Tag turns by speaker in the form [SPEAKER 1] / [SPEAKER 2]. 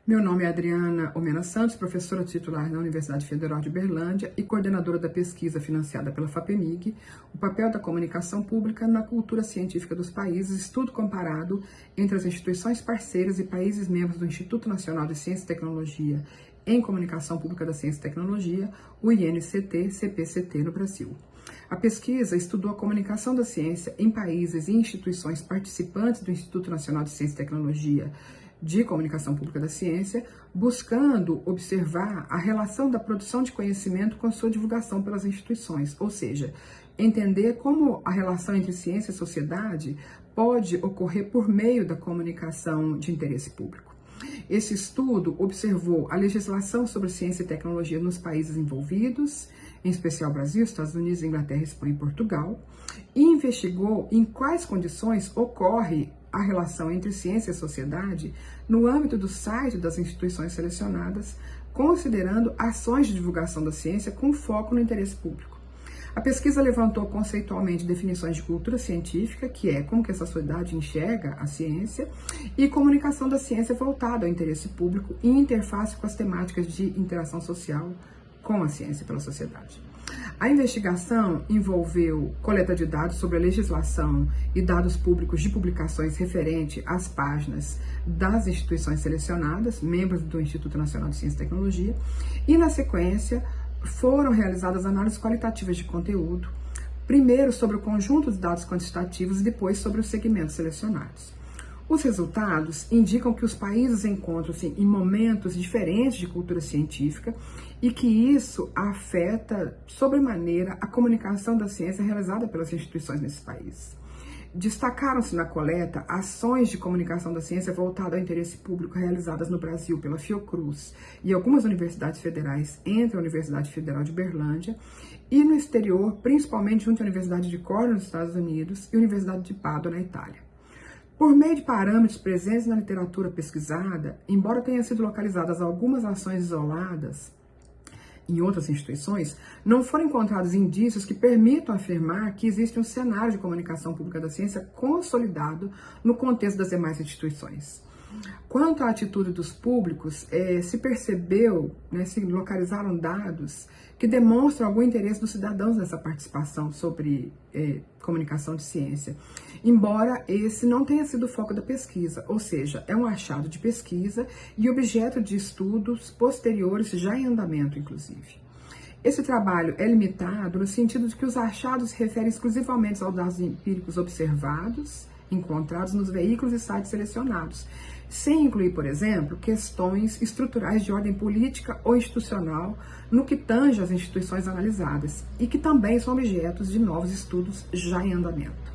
[SPEAKER 1] Meu nome é Adriana Omena Santos, professora titular na Universidade Federal de Uberlândia e coordenadora da pesquisa financiada pela FAPEMIG, o papel da comunicação pública na cultura científica dos países, estudo comparado entre as instituições parceiras e países membros do Instituto Nacional de Ciência e Tecnologia em Comunicação Pública da Ciência e Tecnologia, o INCT-CPCT no Brasil. A pesquisa estudou a comunicação da ciência em países e instituições participantes do Instituto Nacional de Ciência e Tecnologia de Comunicação Pública da Ciência, buscando observar a relação da produção de conhecimento com a sua divulgação pelas instituições, ou seja, entender como a relação entre ciência e sociedade pode ocorrer por meio da comunicação de interesse público. Esse estudo observou a legislação sobre ciência e tecnologia nos países envolvidos, em especial Brasil, Estados Unidos, Inglaterra, Espanha e Portugal, e investigou em quais condições ocorre a relação entre ciência e sociedade no âmbito do site das instituições selecionadas, considerando ações de divulgação da ciência com foco no interesse público. A pesquisa levantou conceitualmente definições de cultura científica, que é como que essa sociedade enxerga a ciência, e comunicação da ciência voltada ao interesse público e interface com as temáticas de interação social com a ciência pela sociedade. A investigação envolveu coleta de dados sobre a legislação e dados públicos de publicações referente às páginas das instituições selecionadas, membros do Instituto Nacional de Ciência e Tecnologia, e, na sequência, foram realizadas análises qualitativas de conteúdo, primeiro sobre o conjunto de dados quantitativos e depois sobre os segmentos selecionados. Os resultados indicam que os países encontram-se em momentos diferentes de cultura científica e que isso afeta sobremaneira a comunicação da ciência realizada pelas instituições nesses países. Destacaram-se na coleta ações de comunicação da ciência voltadas ao interesse público realizadas no Brasil pela Fiocruz e algumas universidades federais, entre a Universidade Federal de Uberlândia, e no exterior, principalmente junto à Universidade de Cornell, nos Estados Unidos, e a Universidade de Pádua, na Itália. Por meio de parâmetros presentes na literatura pesquisada, embora tenham sido localizadas algumas ações isoladas em outras instituições, não foram encontrados indícios que permitam afirmar que existe um cenário de comunicação pública da ciência consolidado no contexto das demais instituições. Quanto à atitude dos públicos, se percebeu, se localizaram dados que demonstram algum interesse dos cidadãos nessa participação sobre comunicação de ciência, embora esse não tenha sido o foco da pesquisa, ou seja, é um achado de pesquisa e objeto de estudos posteriores já em andamento, inclusive. Esse trabalho é limitado no sentido de que os achados se referem exclusivamente aos dados empíricos observados, encontrados nos veículos e sites selecionados, sem incluir, por exemplo, questões estruturais de ordem política ou institucional no que tange às instituições analisadas e que também são objetos de novos estudos já em andamento.